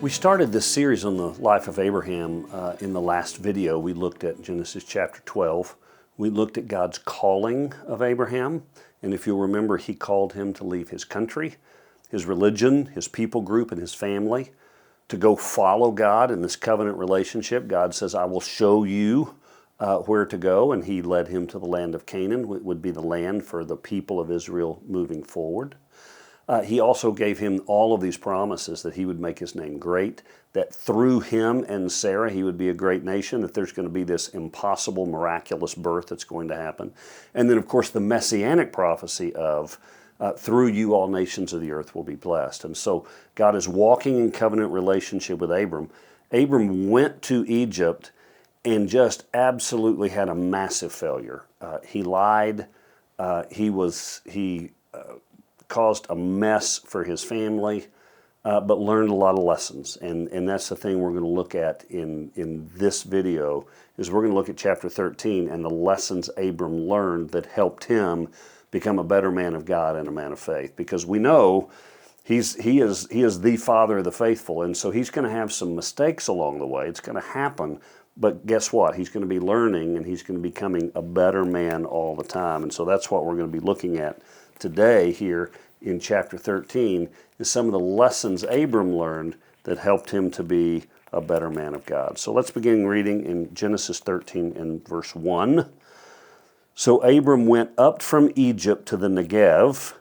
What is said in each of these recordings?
We started this series on the life of Abraham in the last video. We looked at Genesis chapter 12. We looked at God's calling of Abraham. And if you'll remember, he called him to leave his country, his religion, his people group, and his family to go follow God in this covenant relationship. God says, I will show you where to go. And he led him to the land of Canaan, which would be the land for the people of Israel moving forward. He also gave him all of these promises that he would make his name great, that through him and Sarah he would be a great nation, that there's going to be this impossible, miraculous birth that's going to happen. And then, of course, the messianic prophecy of through you all nations of the earth will be blessed. And so God is walking in covenant relationship with Abram. Abram went to Egypt and just absolutely had a massive failure. He lied. He caused a mess for his family, but learned a lot of lessons. And that's the thing we're going to look at in this video, is we're going to look at chapter 13 and the lessons Abram learned that helped him become a better man of God and a man of faith. Because we know he is the father of the faithful, and so he's going to have some mistakes along the way. It's going to happen, but guess what? He's going to be learning, and he's going to be becoming a better man all the time. And so that's what we're going to be looking at today here in chapter 13, is some of the lessons Abram learned that helped him to be a better man of God. So let's begin reading in Genesis 13 and verse 1. So Abram went up from Egypt to the Negev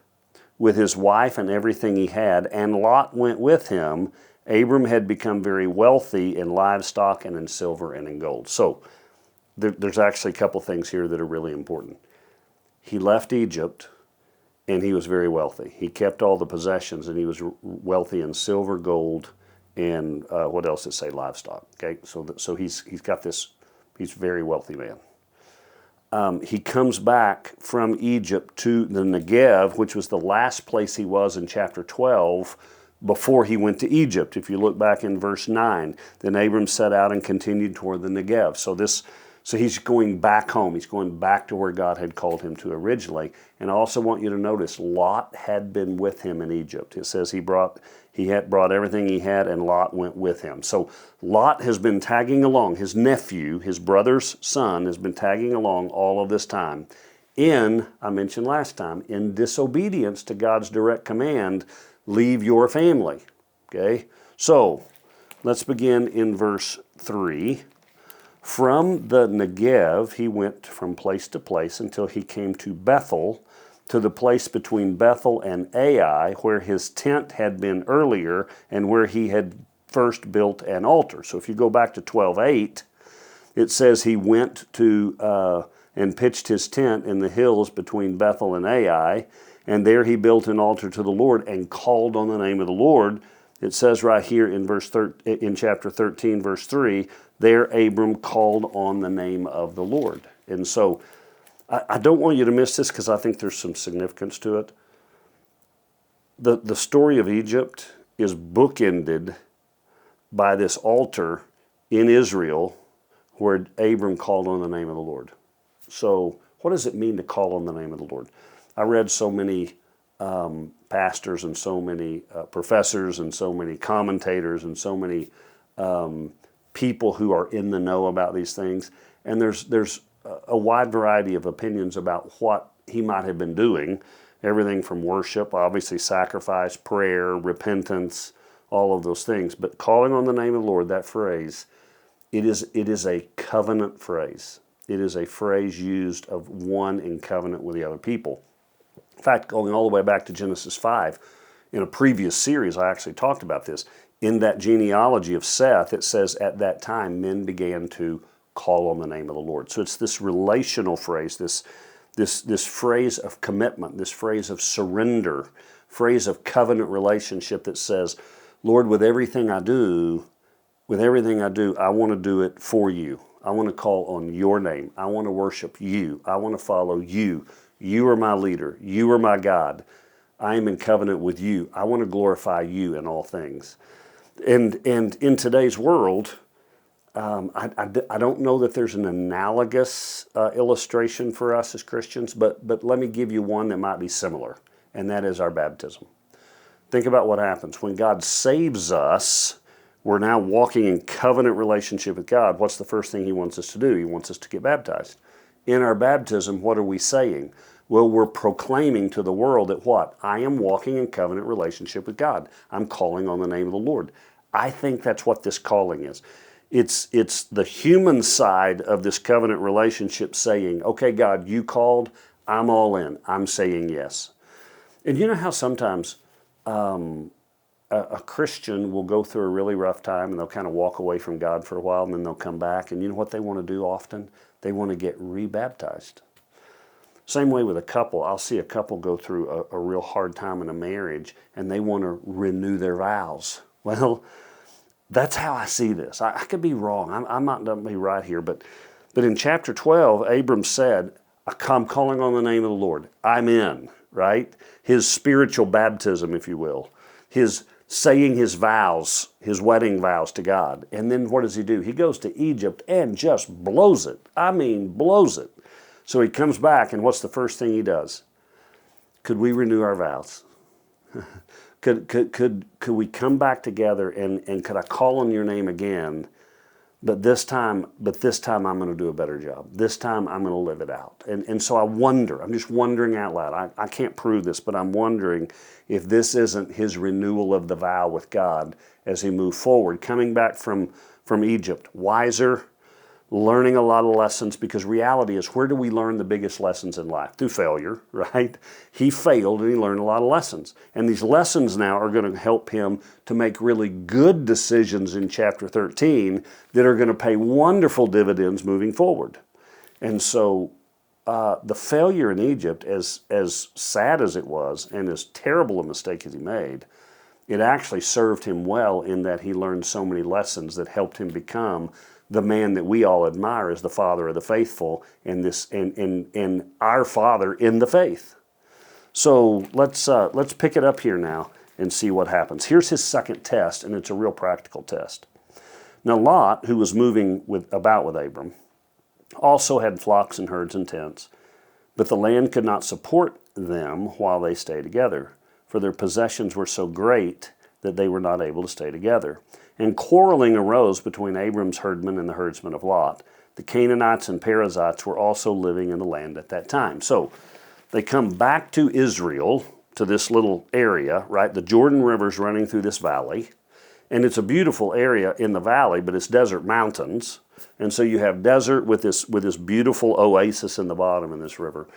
with his wife and everything he had, and Lot went with him. Abram had become very wealthy in livestock and in silver and in gold. So there's actually a couple things here that are really important. He left Egypt, and he was very wealthy. He kept all the possessions, and he was wealthy in silver, gold, and what else did it say? Livestock. Okay, so he's got this. He's a very wealthy man. He comes back from Egypt to the Negev, which was the last place he was in chapter 12 before he went to Egypt. If you look back in verse 9, then Abram set out and continued toward the Negev. So he's going back home. He's going back to where God had called him to originally. And I also want you to notice Lot had been with him in Egypt. It says he had brought everything he had, and Lot went with him. So Lot has been tagging along. His nephew, his brother's son, has been tagging along all of this time I mentioned last time, in disobedience to God's direct command, leave your family. Okay? So let's begin in verse 3. From the Negev, he went from place to place until he came to Bethel, to the place between Bethel and Ai, where his tent had been earlier and where he had first built an altar. So if you go back to 12:8, it says he went to and pitched his tent in the hills between Bethel and Ai, and there he built an altar to the Lord and called on the name of the Lord. It says right here in chapter 13, verse 3, there Abram called on the name of the Lord. And so I don't want you to miss this, because I think there's some significance to it. The story of Egypt is bookended by this altar in Israel where Abram called on the name of the Lord. So what does it mean to call on the name of the Lord? I read so many pastors and so many professors and so many commentators and so many people who are in the know about these things, and there's a wide variety of opinions about what he might have been doing. Everything from worship, obviously sacrifice, prayer, repentance, all of those things. But calling on the name of the Lord, that phrase, it is a covenant phrase. It is a phrase used of one in covenant with the other people. In fact, going all the way back to Genesis 5, in a previous series I actually talked about this. In that genealogy of Seth, it says at that time men began to call on the name of the Lord. So it's this relational phrase, this phrase of commitment, this phrase of surrender, phrase of covenant relationship that says, Lord, with everything I do, I want to do it for you. I want to call on your name. I want to worship you. I want to follow you. You are my leader. You are my God. I am in covenant with you. I want to glorify you in all things. And in today's world, I don't know that there's an analogous illustration for us as Christians, but let me give you one that might be similar, and that is our baptism. Think about what happens. When God saves us, we're now walking in covenant relationship with God. What's the first thing he wants us to do? He wants us to get baptized. In our baptism, what are we saying? Well, we're proclaiming to the world that what? I am walking in covenant relationship with God. I'm calling on the name of the Lord. I think that's what this calling is. It's the human side of this covenant relationship saying, okay, God, you called, I'm all in. I'm saying yes. And you know how sometimes a Christian will go through a really rough time and they'll kind of walk away from God for a while and then they'll come back. And you know what they want to do often? They want to get rebaptized. Same way with a couple. I'll see a couple go through a real hard time in a marriage and they want to renew their vows. Well, that's how I see this. I could be wrong. I might not be right here, but in chapter 12, Abram said, I'm calling on the name of the Lord. I'm in, right? His spiritual baptism, if you will. His saying his vows, his wedding vows to God. And then what does he do? He goes to Egypt and just blows it. I mean, blows it. So he comes back, and what's the first thing he does? Could we renew our vows? Could we come back together and could I call on your name again? But this time I'm going to do a better job. This time I'm going to live it out. And so I wonder, I'm just wondering out loud. I can't prove this, but I'm wondering if this isn't his renewal of the vow with God as he moved forward, coming back from Egypt, wiser, learning a lot of lessons, because reality is, where do we learn the biggest lessons in life? Through failure, right? He failed and he learned a lot of lessons. And these lessons now are going to help him to make really good decisions in chapter 13 that are going to pay wonderful dividends moving forward. And so the failure in Egypt, as sad as it was and as terrible a mistake as he made, it actually served him well in that he learned so many lessons that helped him become the man that we all admire as the father of the faithful and our father in the faith. So let's pick it up here now and see what happens. Here's his second test, and it's a real practical test. Now Lot, who was moving about with Abram, also had flocks and herds and tents, but the land could not support them while they stayed together, for their possessions were so great that they were not able to stay together. And quarreling arose between Abram's herdmen and the herdsmen of Lot. The Canaanites and Perizzites were also living in the land at that time. So they come back to Israel, to this little area, right? The Jordan River's running through this valley. And it's a beautiful area in the valley, but it's desert mountains. And so you have desert with this beautiful oasis in the bottom of this river.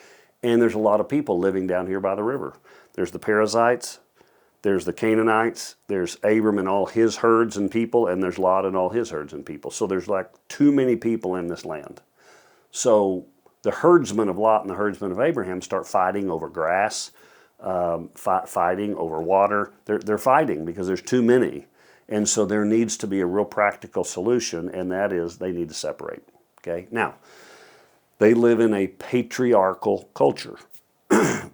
And there's a lot of people living down here by the river. There's the Perizzites, there's the Canaanites, there's Abram and all his herds and people, and there's Lot and all his herds and people. So there's like too many people in this land. So the herdsmen of Lot and the herdsmen of Abraham start fighting over grass, fighting over water. They're fighting because there's too many. And so there needs to be a real practical solution, and that is they need to separate. Okay? Now, they live in a patriarchal culture.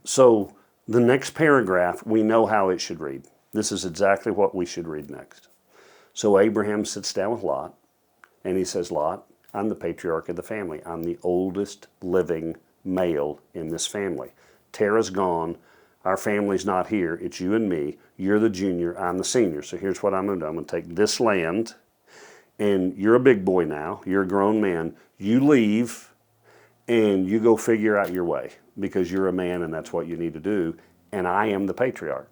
So the next paragraph, we know how it should read. This is exactly what we should read next. So Abraham sits down with Lot, and he says, Lot, I'm the patriarch of the family. I'm the oldest living male in this family. Terah's gone. Our family's not here. It's you and me. You're the junior. I'm the senior. So here's what I'm going to do. I'm going to take this land, and you're a big boy now. You're a grown man. You leave, and you go figure out your way, because you're a man and that's what you need to do, and I am the patriarch.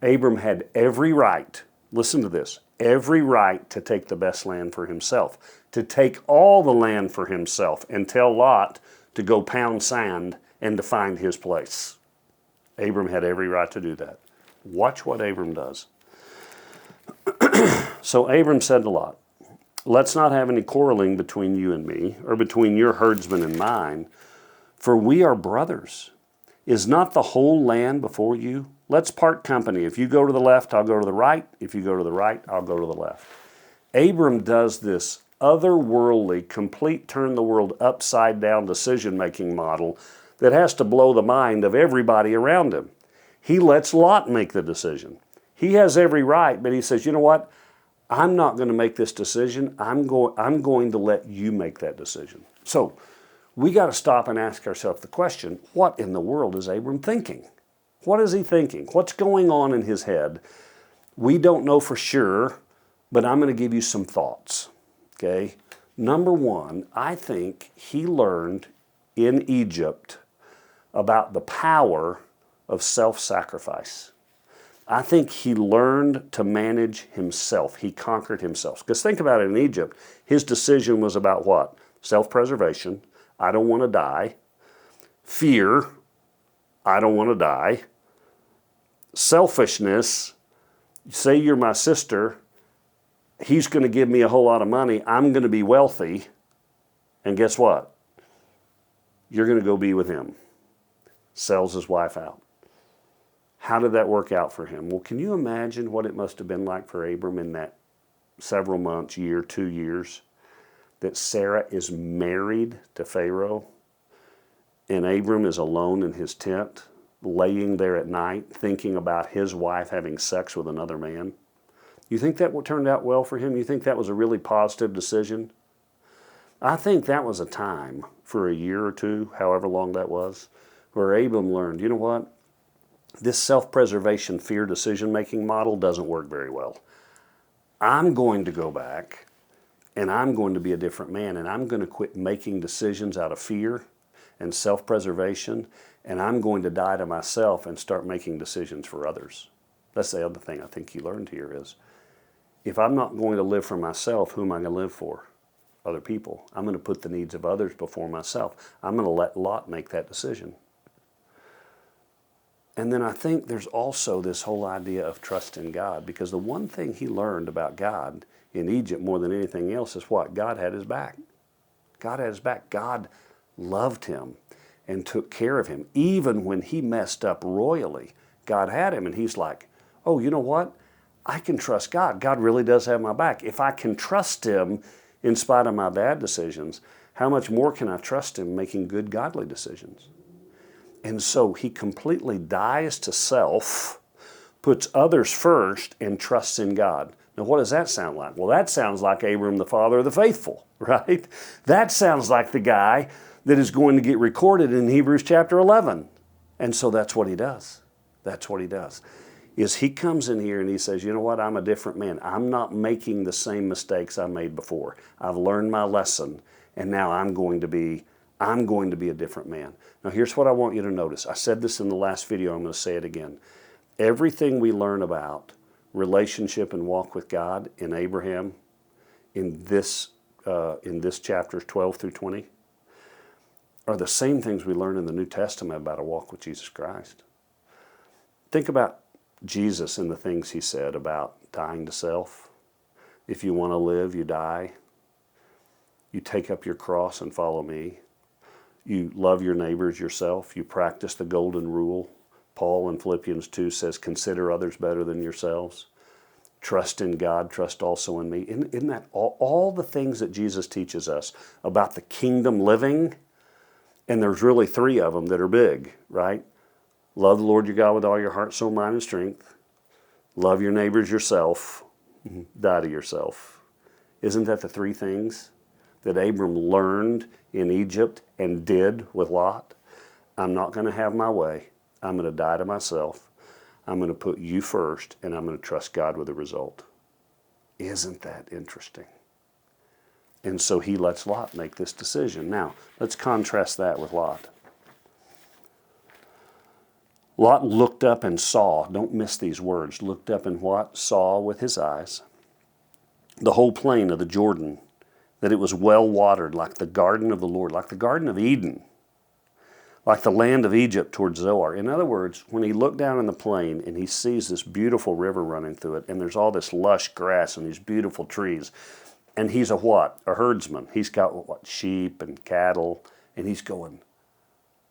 Abram had every right, listen to this, every right to take the best land for himself, to take all the land for himself and tell Lot to go pound sand and to find his place. Abram had every right to do that. Watch what Abram does. So Abram said to Lot, let's not have any quarreling between you and me, or between your herdsmen and mine, for we are brothers. Is not the whole land before you? Let's part company. If you go to the left, I'll go to the right. If you go to the right, I'll go to the left. Abram does this otherworldly, complete turn the world upside down decision-making model that has to blow the mind of everybody around him. He lets Lot make the decision. He has every right, but he says, you know what? I'm not going to make this decision. I'm going to let you make that decision. So we got to stop and ask ourselves the question, what in the world is Abram thinking? What is he thinking? What's going on in his head? We don't know for sure, but I'm going to give you some thoughts, okay? Number one, I think he learned in Egypt about the power of self-sacrifice. I think he learned to manage himself. He conquered himself. Because think about it, in Egypt, his decision was about what? Self-preservation. I don't want to die. Fear. I don't want to die. Selfishness. Say you're my sister. He's going to give me a whole lot of money. I'm going to be wealthy. And guess what? You're going to go be with him. Sells his wife out. How did that work out for him? Well, can you imagine what it must have been like for Abram in that several months, year, 2 years, that Sarah is married to Pharaoh and Abram is alone in his tent, laying there at night, thinking about his wife having sex with another man? You think that turned out well for him? You think that was a really positive decision? I think that was a time for a year or two, however long that was, where Abram learned, you know what? This self-preservation, fear decision-making model doesn't work very well. I'm going to go back and I'm going to be a different man, and I'm going to quit making decisions out of fear and self-preservation, and I'm going to die to myself and start making decisions for others. That's the other thing I think he learned here is, if I'm not going to live for myself, who am I going to live for? Other people. I'm going to put the needs of others before myself. I'm going to let Lot make that decision. And then I think there's also this whole idea of trust in God, because the one thing he learned about God in Egypt more than anything else is what? God had his back. God had his back. God loved him and took care of him. Even when he messed up royally, God had him, and he's like, oh, you know what? I can trust God. God really does have my back. If I can trust him in spite of my bad decisions, how much more can I trust him making good, godly decisions? And so he completely dies to self, puts others first, and trusts in God. Now, what does that sound like? Well, that sounds like Abram, the father of the faithful, right? That sounds like the guy that is going to get recorded in Hebrews chapter 11. And so that's what he does. That's what he does. Is he comes in here and he says, you know what, I'm a different man. I'm not making the same mistakes I made before. I've learned my lesson, and now I'm going to be a different man. Now here's what I want you to notice. I said this in the last video, I'm going to say it again. Everything we learn about relationship and walk with God in Abraham in this chapters 12 through 20 are the same things we learn in the New Testament about a walk with Jesus Christ. Think about Jesus and the things he said about dying to self. If you want to live, you die. You take up your cross and follow me. You love your neighbors yourself. You practice the golden rule. Paul in Philippians 2 says, consider others better than yourselves. Trust in God, trust also in me. Isn't that all the things that Jesus teaches us about the kingdom living? And there's really 3 of them that are big, right? Love the Lord your God with all your heart, soul, mind, and strength. Love your neighbors yourself. Die to yourself. Isn't that the 3 things that Abram learned in Egypt and did with Lot? I'm not going to have my way. I'm going to die to myself. I'm going to put you first, and I'm going to trust God with the result. Isn't that interesting? And so he lets Lot make this decision. Now, let's contrast that with Lot. Lot looked up and saw, don't miss these words, looked up and what? Saw with his eyes the whole plain of the Jordan, that it was well watered, like the garden of the Lord, like the Garden of Eden, like the land of Egypt towards Zoar. In other words, when he looked down in the plain and he sees this beautiful river running through it, and there's all this lush grass and these beautiful trees, and he's a what? A herdsman. He's got what? Sheep and cattle, and he's going,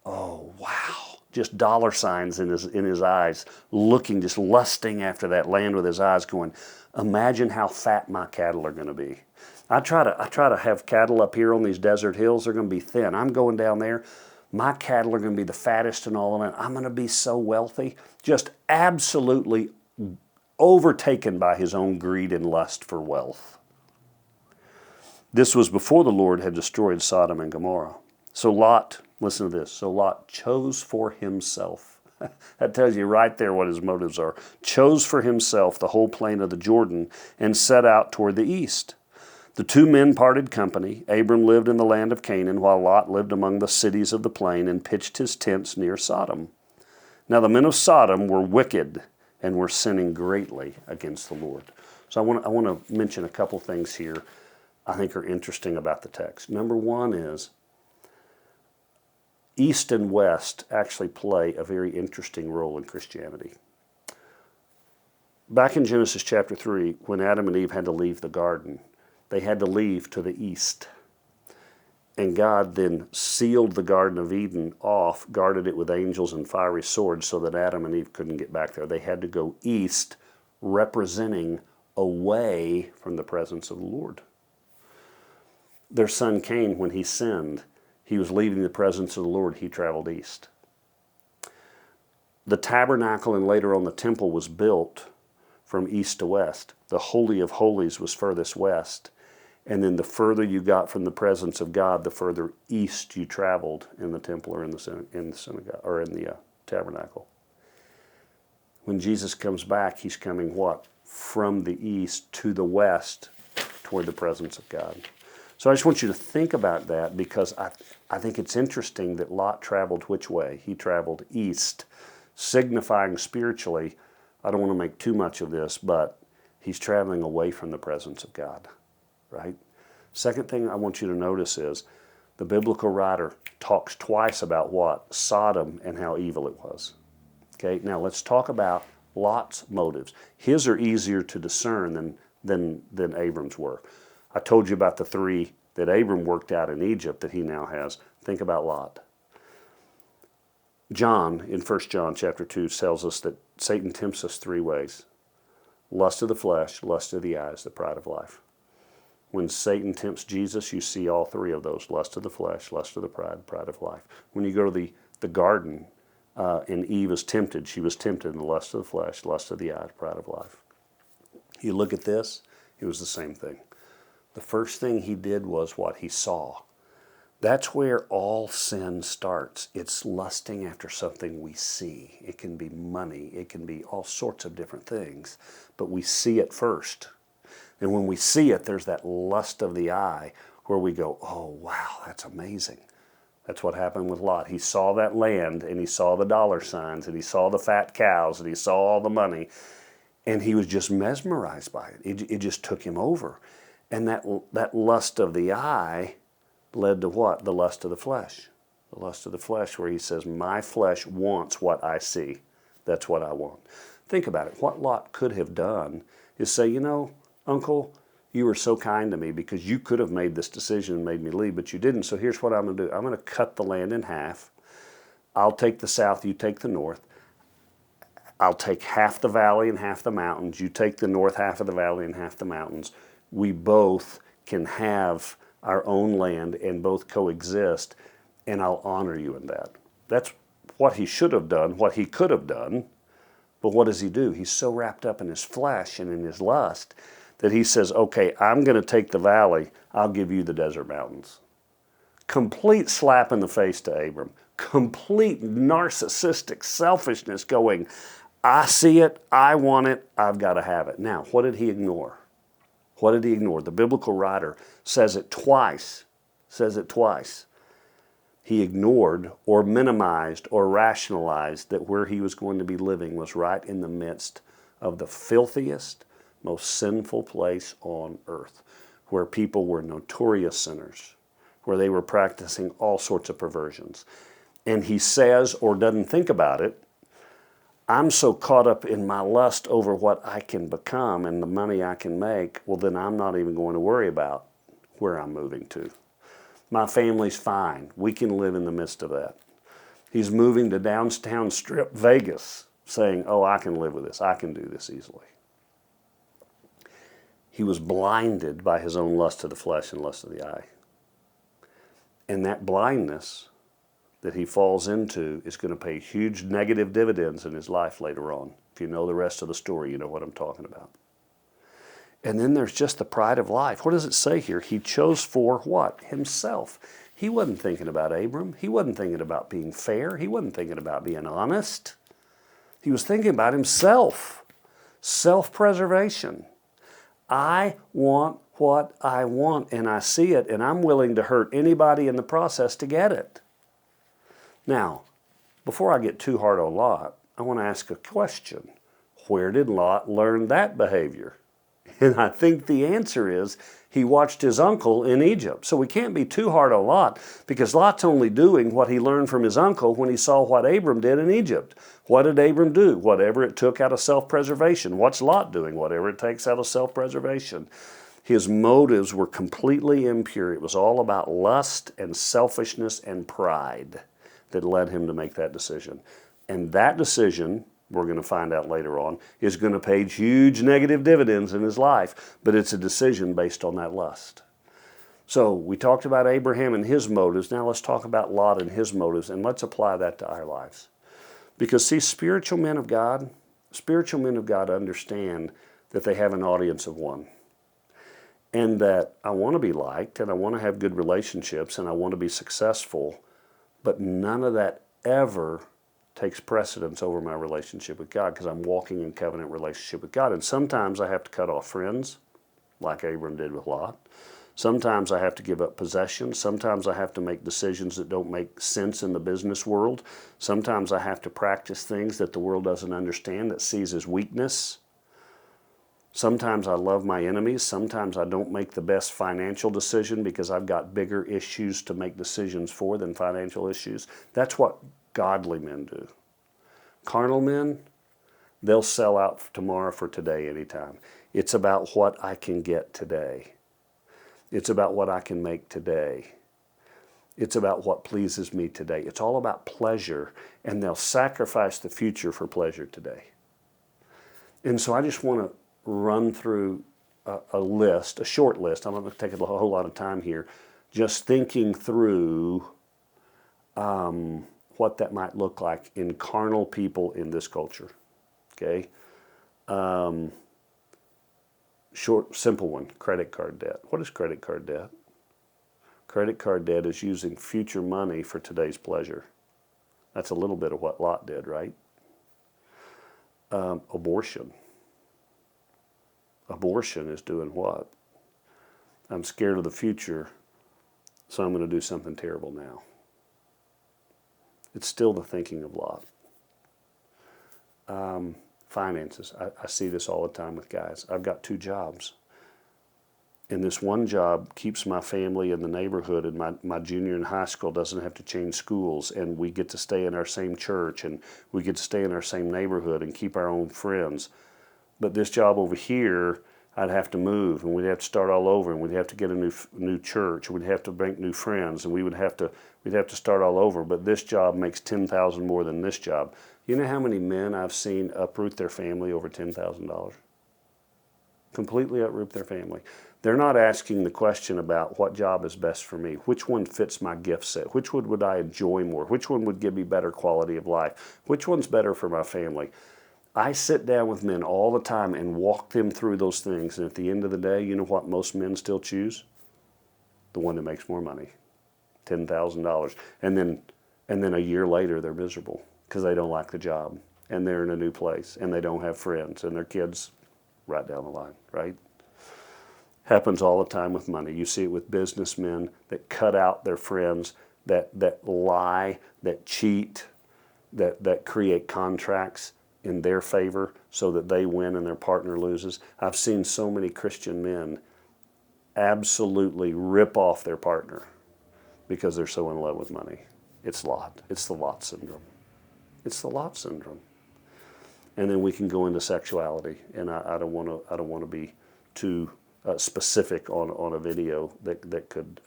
oh, wow. Just dollar signs in his eyes, looking, just lusting after that land with his eyes, going, imagine how fat my cattle are going to be. I try to have cattle up here on these desert hills. They're going to be thin. I'm going down there. My cattle are going to be the fattest and all of that. I'm going to be so wealthy. Just absolutely overtaken by his own greed and lust for wealth. This was before the Lord had destroyed Sodom and Gomorrah. So Lot, listen to this. So Lot chose for himself. That tells you right there what his motives are. Chose for himself the whole plain of the Jordan and set out toward the east. The two men parted company. Abram lived in the land of Canaan, while Lot lived among the cities of the plain and pitched his tents near Sodom. Now the men of Sodom were wicked and were sinning greatly against the Lord. So I want to mention a couple things here I think are interesting about the text. Number one is East and West actually play a very interesting role in Christianity. Back in Genesis chapter 3, when Adam and Eve had to leave the garden, they had to leave to the east. And God then sealed the Garden of Eden off, guarded it with angels and fiery swords so that Adam and Eve couldn't get back there. They had to go east, representing away from the presence of the Lord. Their son Cain, when he sinned, he was leaving the presence of the Lord. He traveled east. The tabernacle and later on the temple was built from east to west. The Holy of Holies was furthest west. And then the further you got from the presence of God, the further east you traveled in the temple or in the synagogue or in the tabernacle. When Jesus comes back, he's coming what? From the east to the west toward the presence of God. So I just want you to think about that, because I think it's interesting that Lot traveled which way? He traveled east, signifying spiritually, I don't want to make too much of this, but he's traveling away from the presence of God. Right? Second thing I want you to notice is the biblical writer talks twice about what? Sodom and how evil it was. Okay, now let's talk about Lot's motives. His are easier to discern than Abram's were. I told you about the three that Abram worked out in Egypt that he now has. Think about Lot. John, in 1 John chapter 2, tells us that Satan tempts us three ways. Lust of the flesh, lust of the eyes, the pride of life. When Satan tempts Jesus, you see all three of those. Lust of the flesh, lust of the pride of life. When you go to the garden and Eve is tempted, she was tempted in the lust of the flesh, lust of the eyes, pride of life. You look at this, it was the same thing. The first thing he did was what he saw. That's where all sin starts. It's lusting after something we see. It can be money. It can be all sorts of different things. But we see it first. And when we see it, there's that lust of the eye where we go, oh, wow, that's amazing. That's what happened with Lot. He saw that land, and he saw the dollar signs, and he saw the fat cows, and he saw all the money, and he was just mesmerized by it. It just took him over. And that lust of the eye led to what? The lust of the flesh. The lust of the flesh, where he says, my flesh wants what I see. That's what I want. Think about it. What Lot could have done is say, you know, Uncle, you were so kind to me because you could have made this decision and made me leave, but you didn't. So here's what I'm going to do. I'm going to cut the land in half. I'll take the south, you take the north. I'll take half the valley and half the mountains. You take the north half of the valley and half the mountains. We both can have our own land and both coexist, and I'll honor you in that. That's what he should have done, what he could have done. But what does he do? He's so wrapped up in his flesh and in his lust that he says, okay, I'm going to take the valley, I'll give you the desert mountains. Complete slap in the face to Abram. Complete narcissistic selfishness going, I see it, I want it, I've got to have it. Now, what did he ignore? What did he ignore? The biblical writer says it twice. He ignored or minimized or rationalized that where he was going to be living was right in the midst of the filthiest, most sinful place on earth, where people were notorious sinners, where they were practicing all sorts of perversions. And he says, or doesn't think about it, I'm so caught up in my lust over what I can become and the money I can make, well, then I'm not even going to worry about where I'm moving to. My family's fine. We can live in the midst of that. He's moving to downtown strip Vegas, saying, oh, I can live with this. I can do this easily. He was blinded by his own lust of the flesh and lust of the eye. And that blindness that he falls into is going to pay huge negative dividends in his life later on. If you know the rest of the story, you know what I'm talking about. And then there's just the pride of life. What does it say here? He chose for what? Himself. He wasn't thinking about Abram. He wasn't thinking about being fair. He wasn't thinking about being honest. He was thinking about himself, self-preservation. I want what I want, and I see it, and I'm willing to hurt anybody in the process to get it. Now, before I get too hard on Lot, I want to ask a question. Where did Lot learn that behavior? And I think the answer is he watched his uncle in Egypt. So we can't be too hard on Lot, because Lot's only doing what he learned from his uncle when he saw what Abram did in Egypt. What did Abram do? Whatever it took out of self-preservation. What's Lot doing? Whatever it takes out of self-preservation. His motives were completely impure. It was all about lust and selfishness and pride that led him to make that decision. And that decision, we're going to find out later on, is going to pay huge negative dividends in his life, but it's a decision based on that lust. So we talked about Abraham and his motives. Now let's talk about Lot and his motives, and let's apply that to our lives. Because see, spiritual men of God understand that they have an audience of one. And that I want to be liked, and I want to have good relationships, and I want to be successful, but none of that ever takes precedence over my relationship with God, because I'm walking in covenant relationship with God. And sometimes I have to cut off friends, like Abram did with Lot. Sometimes I have to give up possessions. Sometimes I have to make decisions that don't make sense in the business world. Sometimes I have to practice things that the world doesn't understand, that sees as weakness. Sometimes I love my enemies. Sometimes I don't make the best financial decision because I've got bigger issues to make decisions for than financial issues. That's what godly men do. Carnal men, they'll sell out tomorrow for today anytime. It's about what I can get today. It's about what I can make today. It's about what pleases me today. It's all about pleasure, and they'll sacrifice the future for pleasure today. And so I just want to run through a list, a short list. I'm not going to take a whole lot of time here, just thinking through what that might look like in carnal people in this culture. Okay? Short, simple one, credit card debt. What is credit card debt? Credit card debt is using future money for today's pleasure. That's a little bit of what Lot did, right? Abortion. Abortion is doing what? I'm scared of the future, so I'm going to do something terrible now. It's still the thinking of Lot. Finances. I see this all the time with guys. I've got 2 jobs. And this one job keeps my family in the neighborhood, and my junior in high school doesn't have to change schools, and we get to stay in our same church, and we get to stay in our same neighborhood and keep our own friends. But this job over here, I'd have to move, and we'd have to start all over, and we'd have to get a new church, we'd have to make new friends, and we'd have to start all over. But this job makes $10,000 more than this job. You know how many men I've seen uproot their family over $10,000? Completely uproot their family. They're not asking the question about what job is best for me, which one fits my gift set, which one would I enjoy more, which one would give me better quality of life, which one's better for my family. I sit down with men all the time and walk them through those things, and at the end of the day, you know what most men still choose? The one that makes more money, $10,000. And then a year later, they're miserable because they don't like the job, and they're in a new place, and they don't have friends, and their kids right down the line, right? Happens all the time with money. You see it with businessmen that cut out their friends, that lie, that cheat, that create contracts in their favor so that they win and their partner loses. I've seen so many Christian men absolutely rip off their partner because they're so in love with money. It's Lot. It's the Lot syndrome. It's the Lot syndrome. And then we can go into sexuality, and I don't want to be too specific on a video that could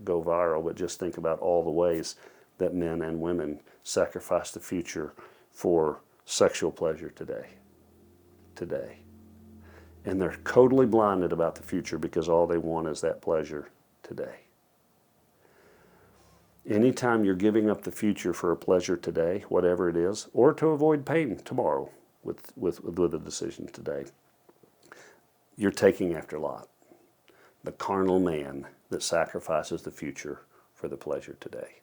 go viral, but just think about all the ways that men and women sacrifice the future for sexual pleasure today. And they're totally blinded about the future because all they want is that pleasure today. Anytime you're giving up the future for a pleasure today, whatever it is, or to avoid pain tomorrow with a decision today, you're taking after Lot, the carnal man that sacrifices the future for the pleasure today.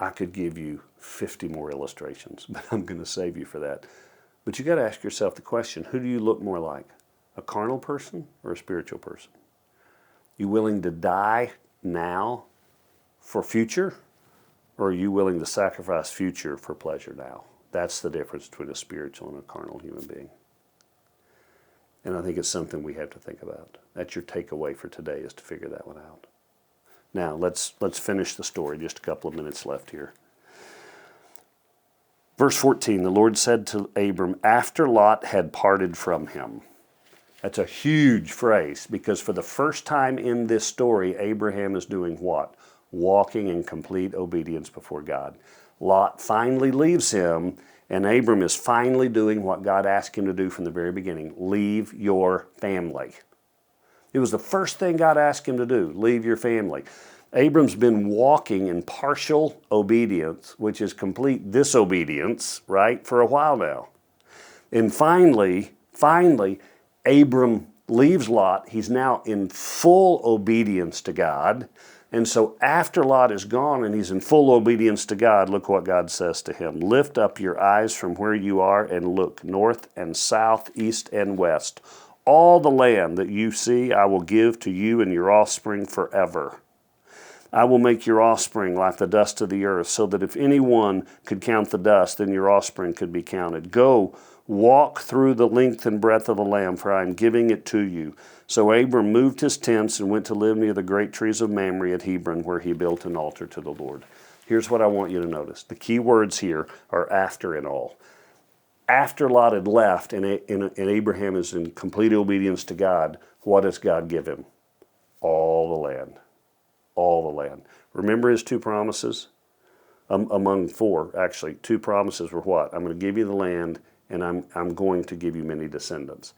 I could give you 50 more illustrations, but I'm going to save you for that. But you got to ask yourself the question, who do you look more like? A carnal person or a spiritual person? You willing to die now for future? Or are you willing to sacrifice future for pleasure now? That's the difference between a spiritual and a carnal human being. And I think it's something we have to think about. That's your takeaway for today, is to figure that one out. Now, let's finish the story. Just a couple of minutes left here. Verse 14, the Lord said to Abram, after Lot had parted from him. That's a huge phrase, because for the first time in this story, Abraham is doing what? Walking in complete obedience before God. Lot finally leaves him, and Abram is finally doing what God asked him to do from the very beginning. Leave your family. It was the first thing God asked him to do, leave your family. Abram's been walking in partial obedience, which is complete disobedience, right, for a while now. And finally, Abram leaves Lot. He's now in full obedience to God. And so after Lot is gone and he's in full obedience to God, look what God says to him. Lift up your eyes from where you are and look north and south, east and west. All the land that you see I will give to you and your offspring forever. I will make your offspring like the dust of the earth, so that if anyone could count the dust, then your offspring could be counted. Go, walk through the length and breadth of the land, for I am giving it to you. So Abram moved his tents and went to live near the great trees of Mamre at Hebron, where he built an altar to the Lord. Here's what I want you to notice. The key words here are after and all. After Lot had left and Abraham is in complete obedience to God, what does God give him? All the land. All the land. Remember his two promises? Among four, actually. Two promises were what? I'm going to give you the land, and I'm going to give you many descendants.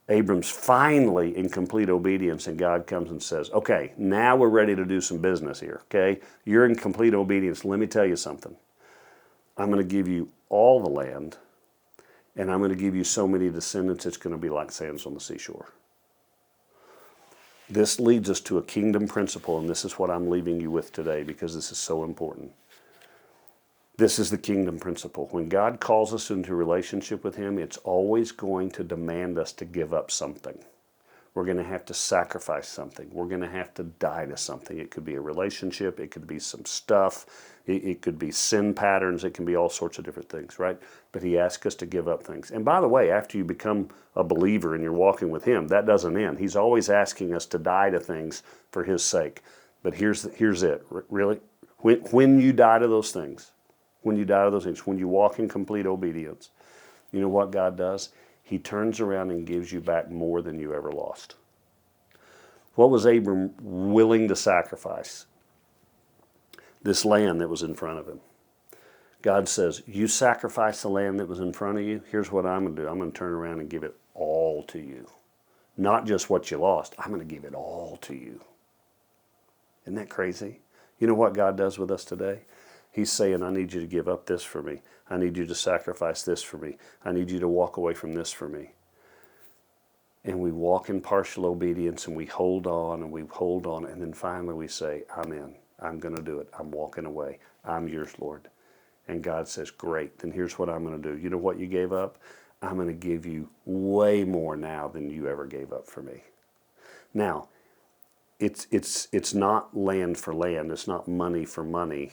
Abram's finally in complete obedience, and God comes and says, okay, now we're ready to do some business here, okay? You're in complete obedience. Let me tell you something. I'm going to give you all the land, and I'm going to give you so many descendants, it's going to be like sands on the seashore. This leads us to a kingdom principle, and this is what I'm leaving you with today because this is so important. This is the kingdom principle. When God calls us into a relationship with Him, it's always going to demand us to give up something. We're going to have to sacrifice something. We're going to have to die to something. It could be a relationship. It could be some stuff. It could be sin patterns. It can be all sorts of different things, right? But He asks us to give up things. And by the way, after you become a believer and you're walking with Him, that doesn't end. He's always asking us to die to things for His sake. But here's it, really. When you die to those things, when you walk in complete obedience, you know what God does? He turns around and gives you back more than you ever lost. What was Abram willing to sacrifice? This land that was in front of him. God says, you sacrifice the land that was in front of you, here's what I'm going to do. I'm going to turn around and give it all to you. Not just what you lost. I'm going to give it all to you. Isn't that crazy? You know what God does with us today? He's saying, I need you to give up this for me. I need you to sacrifice this for me. I need you to walk away from this for me. And we walk in partial obedience and we hold on and we hold on. And then finally we say, I'm in. I'm going to do it. I'm walking away. I'm yours, Lord. And God says, great. Then here's what I'm going to do. You know what you gave up? I'm going to give you way more now than you ever gave up for me. Now, it's not land for land. It's not money for money.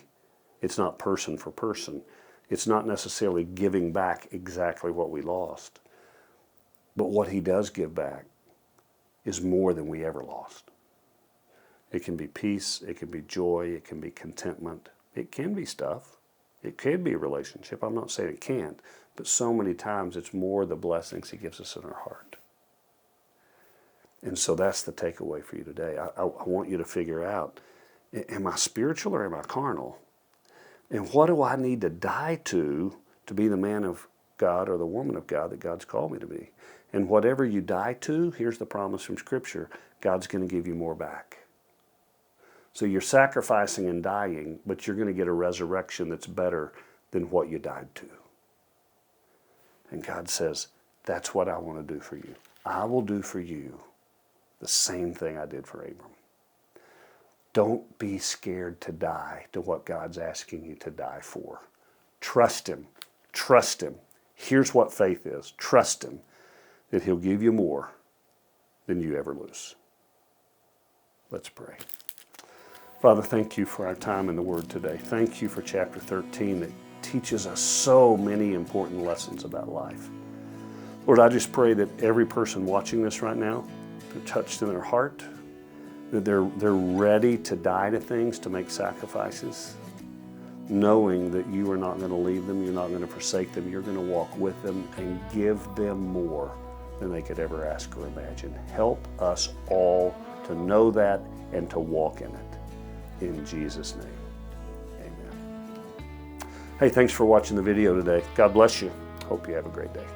It's not person for person. It's not necessarily giving back exactly what we lost. But what He does give back is more than we ever lost. It can be peace, it can be joy, it can be contentment. It can be stuff. It can be a relationship. I'm not saying it can't. But so many times it's more the blessings He gives us in our heart. And so that's the takeaway for you today. I want you to figure out, am I spiritual or am I carnal? And what do I need to die to be the man of God or the woman of God that God's called me to be? And whatever you die to, here's the promise from Scripture, God's going to give you more back. So you're sacrificing and dying, but you're going to get a resurrection that's better than what you died to. And God says, that's what I want to do for you. I will do for you the same thing I did for Abram. Don't be scared to die to what God's asking you to die for. Trust Him. Trust Him. Here's what faith is. Trust Him that He'll give you more than you ever lose. Let's pray. Father, thank you for our time in the Word today. Thank you for chapter 13 that teaches us so many important lessons about life. Lord, I just pray that every person watching this right now, they're touched in their heart, that they're ready to die to things, to make sacrifices, knowing that you are not going to leave them, you're not going to forsake them, you're going to walk with them and give them more than they could ever ask or imagine. Help us all to know that and to walk in it. In Jesus' name, amen. Hey, thanks for watching the video today. God bless you. Hope you have a great day.